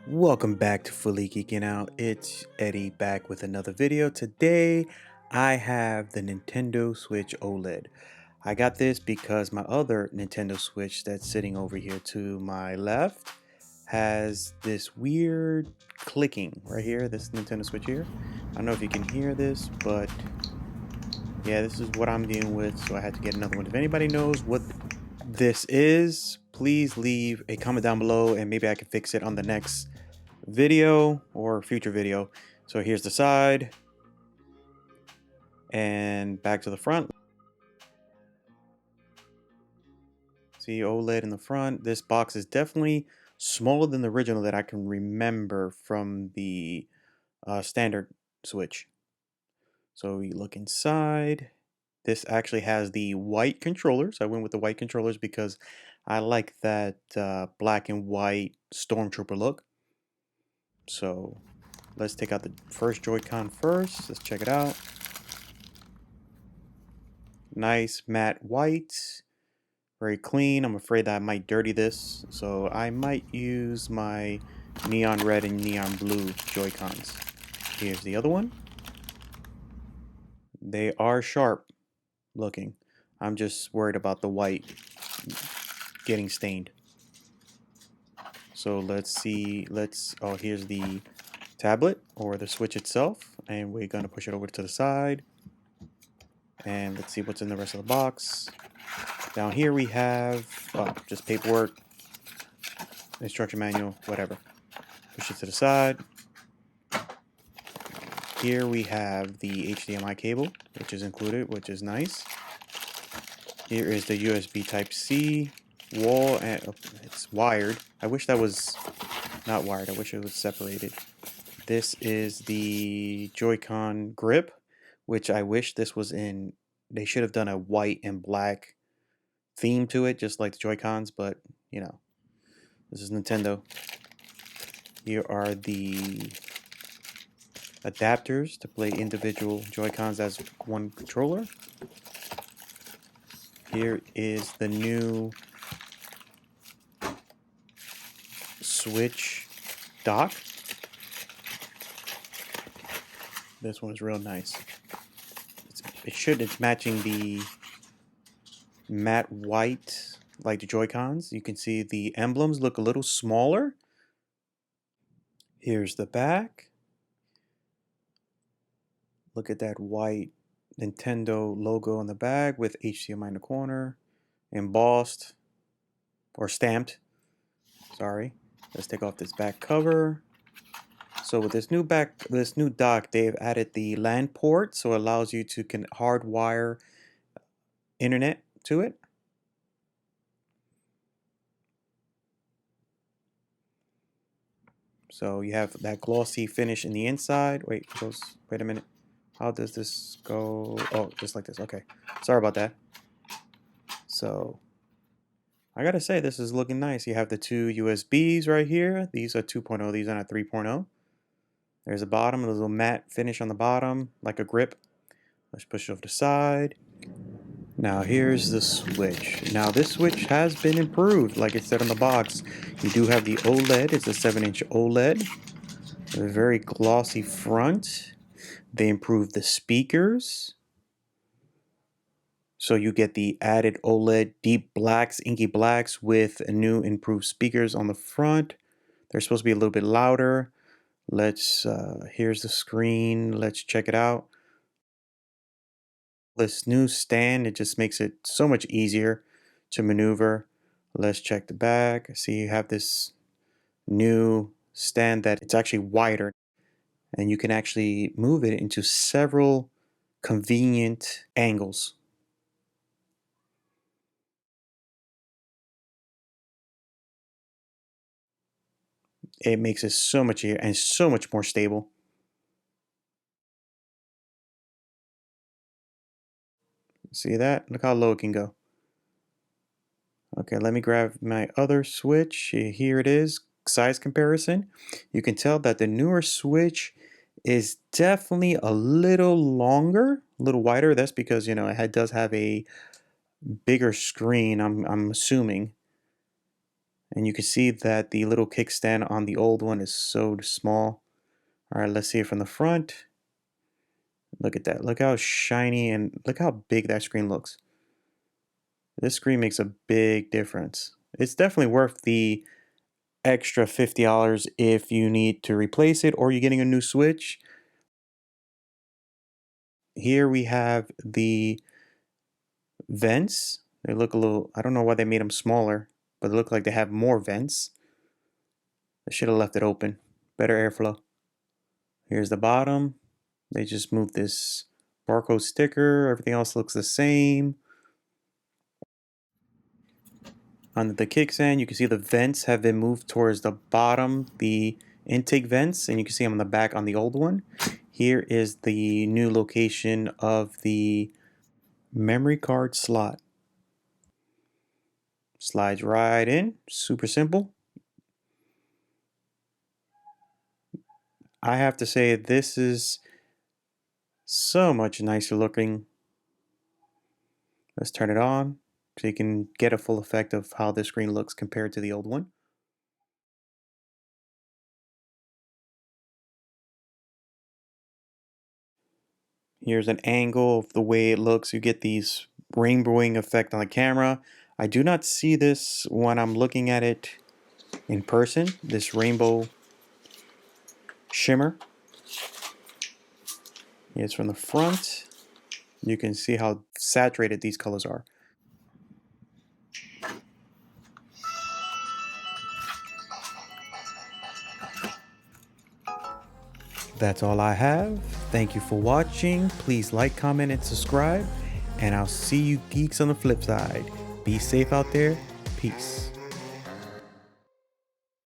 Welcome back to Fully Geeking Out. It's Eddie back with another video. Today I have the Nintendo Switch OLED. I got this because my other Nintendo Switch that's sitting over here to my left has this weird clicking right here, this Nintendo Switch here. I don't know if you can hear this, but yeah, this is what I'm dealing with, so I had to get another one. If anybody knows what this is, please leave a comment down below and maybe I can fix it on the next video or future video. So here's the side and back to the front. See OLED in the front. This box is definitely smaller than the original that I can remember from the standard Switch. So we look inside. This actually has the white controllers. I went with the white controllers because I like that black and white Stormtrooper look. So let's take out the first Joy-Con first. Let's check it out. Nice matte white, very clean. I'm afraid that I might dirty this, so I might use my neon red and neon blue Joy-Cons. Here's the other one. They are sharp looking. I'm just worried about the white getting stained. So let's see, oh, here's the tablet or the Switch itself, and we're gonna push it over to the side. And let's see what's in the rest of the box. Down here we have just paperwork, instruction manual, whatever. Push it to the side. Here we have the HDMI cable, which is included, which is nice. Here is the USB Type-C wall, and it's wired. I wish that was not wired. I wish it was separated. This is the Joy-Con grip, which I wish this was in. They should have done a white and black theme to it, just like the Joy-Cons, but you know, this is Nintendo. Here are the adapters to play individual Joy-Cons as one controller. Here is the new Switch dock. This one is real nice. It's matching the matte white like the Joy-Cons. You can see the emblems look a little smaller. Here's the back. Look at that white Nintendo logo on the back with HDMI in the corner, embossed or stamped. Sorry. Let's take off this back cover. So with this new dock, they've added the LAN port, so it allows you to hardwire internet to it. So you have that glossy finish in the inside. Wait a minute. How does this go? Oh, just like this. Okay. Sorry about that. So I gotta say, this is looking nice. You have the two USBs right here. These are 2.0. These are not 3.0. There's a bottom, a little matte finish on the bottom, like a grip. Let's push it over the side. Now here's the Switch. Now this Switch has been improved, like it said on the box. You do have the OLED. It's a 7-inch OLED. A very glossy front. They improved the speakers. So you get the added OLED deep blacks, inky blacks with new improved speakers on the front. They're supposed to be a little bit louder. Here's the screen. Let's check it out. This new stand, it just makes it so much easier to maneuver. Let's check the back. See, you have this new stand that it's actually wider, and you can actually move it into several convenient angles. It makes it so much easier and so much more stable. See that? Look how low it can go. Okay, let me grab my other Switch. Here it is, size comparison. You can tell that the newer Switch is definitely a little longer, a little wider. That's because, you know, it does have a bigger screen, I'm assuming. And you can see that the little kickstand on the old one is so small. All right, let's see it from the front. Look at that. Look how shiny and look how big that screen looks. This screen makes a big difference. It's definitely worth the extra $50 if you need to replace it or you're getting a new Switch. Here we have the vents. They look a little, I don't know why they made them smaller, but they look like they have more vents. I should have left it open. Better airflow. Here's the bottom. They just moved this barcode sticker. Everything else looks the same. On the kickstand, you can see the vents have been moved towards the bottom, the intake vents, and you can see them on the back on the old one. Here is the new location of the memory card slot. Slides right in, super simple. I have to say this is so much nicer looking. Let's turn it on so you can get a full effect of how this screen looks compared to the old one. Here's an angle of the way it looks. You get these rainbowing effect on the camera. I do not see this when I'm looking at it in person, this rainbow shimmer. It's from the front. You can see how saturated these colors are. That's all I have. Thank you for watching. Please like, comment, and subscribe. And I'll see you geeks on the flip side. Be safe out there. Peace.